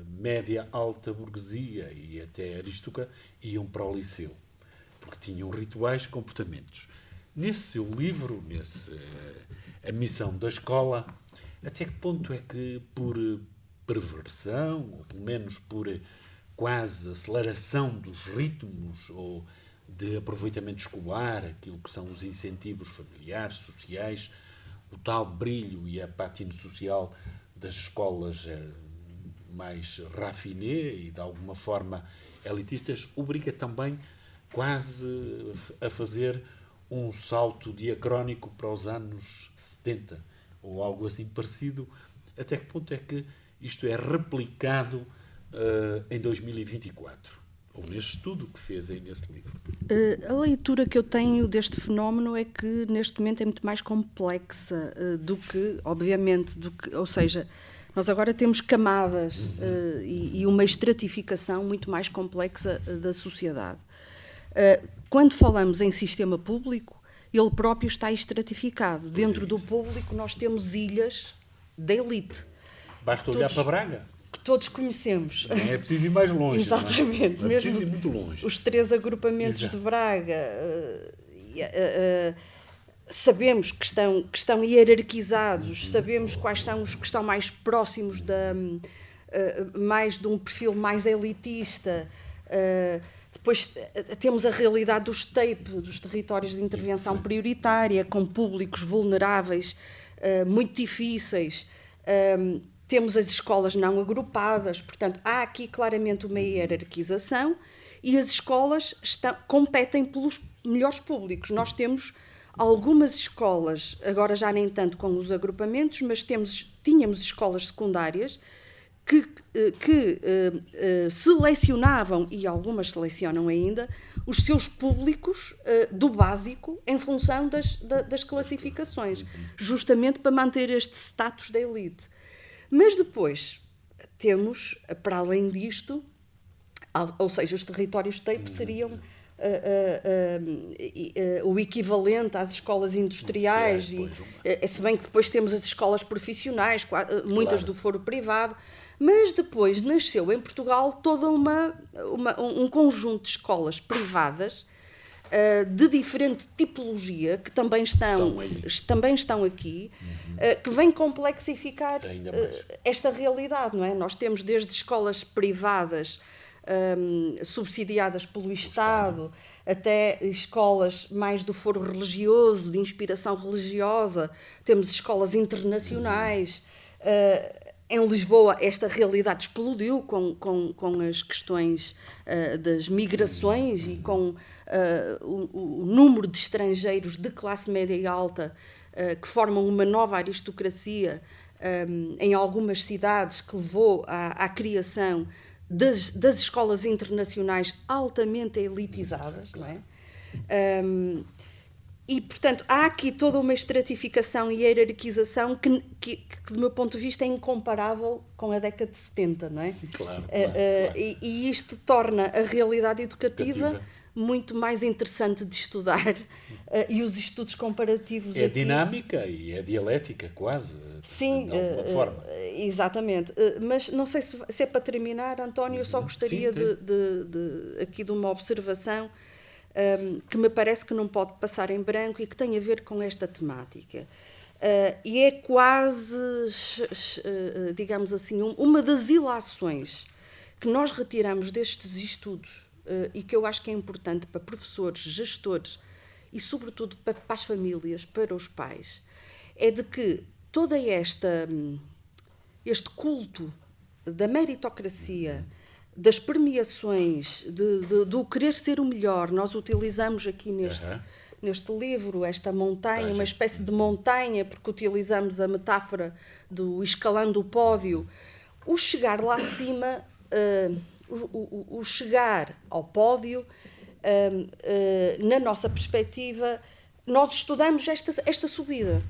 média, alta burguesia e até aristócrata iam para o liceu, porque tinham rituais e comportamentos. Nesse seu livro, A Missão da Escola, até que ponto é que, por perversão, ou pelo menos por quase aceleração dos ritmos ou de aproveitamento escolar, aquilo que são os incentivos familiares, sociais, o tal brilho e a pátina social das escolas mais raffiné e, de alguma forma, elitistas, obriga também quase a fazer um salto diacrónico para os anos 70, ou algo assim parecido. Até que ponto é que isto é replicado em 2024? Ou neste estudo que fez aí nesse livro? A leitura que eu tenho deste fenómeno é que neste momento é muito mais complexa do que, obviamente, ou seja, nós agora temos camadas e uma estratificação muito mais complexa da sociedade. Quando falamos em sistema público, ele próprio está estratificado. Dentro do público nós temos ilhas da elite. Basta olhar para Braga. Que todos conhecemos. Não é preciso ir mais longe. Exatamente. Não é preciso ir muito longe. Os 3 agrupamentos de Braga, sabemos que estão hierarquizados, sabemos quais são os que estão mais próximos mais de um perfil mais elitista. Depois temos a realidade dos TAPE, dos territórios de intervenção prioritária, com públicos vulneráveis, muito difíceis. Temos as escolas não agrupadas, portanto, há aqui claramente uma hierarquização e as escolas competem pelos melhores públicos. Nós temos algumas escolas, agora já nem tanto com os agrupamentos, mas tínhamos escolas secundárias que selecionavam, e algumas selecionam ainda, os seus públicos do básico em função das classificações, justamente para manter este status da elite. Mas depois temos, para além disto, ou seja, os territórios TAPE seriam o equivalente às escolas industriais, se bem que depois temos as escolas profissionais, muitas do foro privado, mas depois nasceu em Portugal todo um conjunto de escolas privadas de diferente tipologia, que também estão aqui, que vem complexificar esta realidade, não é? Nós temos desde escolas privadas subsidiadas pelo Estado, até escolas mais do foro religioso, de inspiração religiosa, temos escolas internacionais. Em Lisboa, esta realidade explodiu com as questões das migrações e com o número de estrangeiros de classe média e alta que formam uma nova aristocracia em algumas cidades, que levou à criação das escolas internacionais altamente elitizadas, não é? E, portanto, há aqui toda uma estratificação e hierarquização que, do meu ponto de vista, é incomparável com a década de 70, não é? Claro. E isto torna a realidade educativa muito mais interessante de estudar e os estudos comparativos é aqui... dinâmica e é dialética, quase. Sim, de alguma forma. Exatamente. Mas não sei se é para terminar, António, eu só gostaria aqui de uma observação que me parece que não pode passar em branco e que tem a ver com esta temática. E é quase, digamos assim, uma das ilações que nós retiramos destes estudos e que eu acho que é importante para professores, gestores e, sobretudo, para as famílias, para os pais, é de que todo este culto da meritocracia, das premiações, do querer ser o melhor, nós utilizamos aqui neste livro esta montanha, uma espécie de montanha, porque utilizamos a metáfora do escalando o pódio, o chegar lá acima, o chegar ao pódio, na nossa perspectiva, nós estudamos esta subida.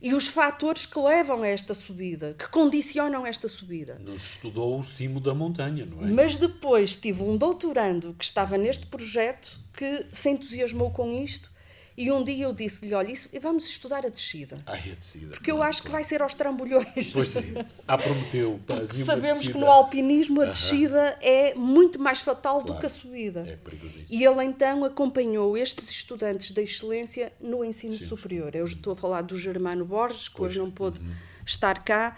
E os fatores que levam a esta subida, que condicionam esta subida. Não se estudou o cimo da montanha, não é? Mas depois tive um doutorando que estava neste projeto que se entusiasmou com isto e um dia eu disse-lhe, olha, vamos estudar a descida. A descida. Porque eu acho que vai ser aos trambolhões. Pois sim. Prometeu. Sabemos que no alpinismo a descida é muito mais fatal do que a subida. É perigosíssimo. E ele então acompanhou estes estudantes da excelência no ensino superior. Eu estou a falar do Germano Borges, que hoje não pôde estar cá,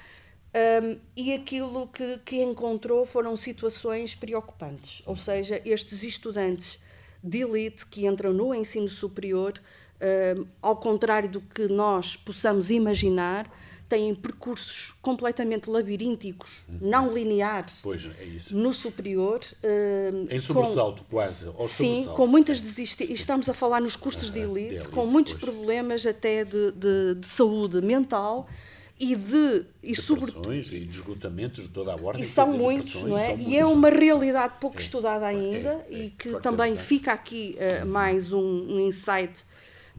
e aquilo que encontrou foram situações preocupantes. Ou seja, estes estudantes de elite que entram no ensino superior, ao contrário do que nós possamos imaginar, têm percursos completamente labirínticos, não lineares, no superior. Em sobressalto, quase. Sim, sobressalto. com muitas desistências. Estamos a falar nos cursos de elite, com muitos problemas até de saúde mental e sobretudo e de esgotamentos de toda a ordem. E são muitos, não é? E é uma realidade pouco estudada ainda e que também fica aqui mais um insight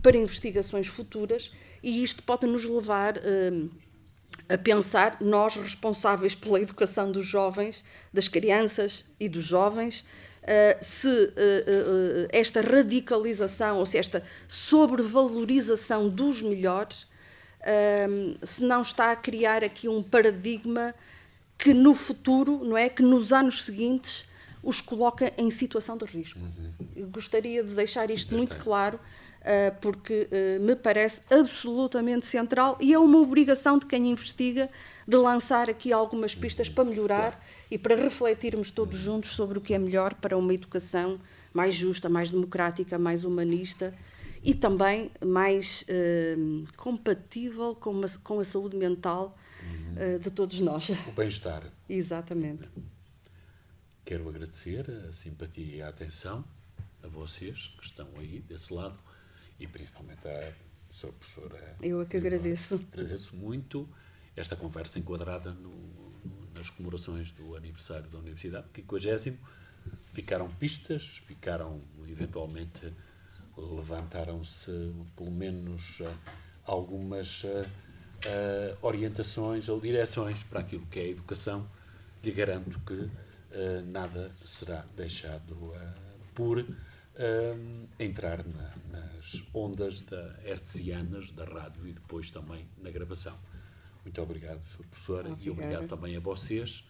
para investigações futuras, e isto pode nos levar a pensar, nós responsáveis pela educação dos jovens, das crianças e dos jovens, se esta radicalização ou se esta sobrevalorização dos melhores se não está a criar aqui um paradigma que no futuro, não é, que nos anos seguintes os coloca em situação de risco. Eu gostaria de deixar isto muito claro, porque me parece absolutamente central e é uma obrigação de quem investiga de lançar aqui algumas pistas para melhorar e para refletirmos todos juntos sobre o que é melhor para uma educação mais justa, mais democrática, mais humanista e também mais compatível com a saúde mental de todos nós. O bem-estar. Exatamente. Quero agradecer a simpatia e a atenção a vocês que estão aí desse lado e principalmente à sua professora. Eu é que agradeço. Agradeço muito esta conversa enquadrada nas comemorações do aniversário da Universidade, 50º. Ficaram pistas, eventualmente levantaram-se pelo menos algumas orientações ou direções para aquilo que é a educação. Lhe garanto que nada será deixado por entrar nas ondas hertzianas da rádio e depois também na gravação. Muito obrigado, Sra. Professora, e obrigado também a vocês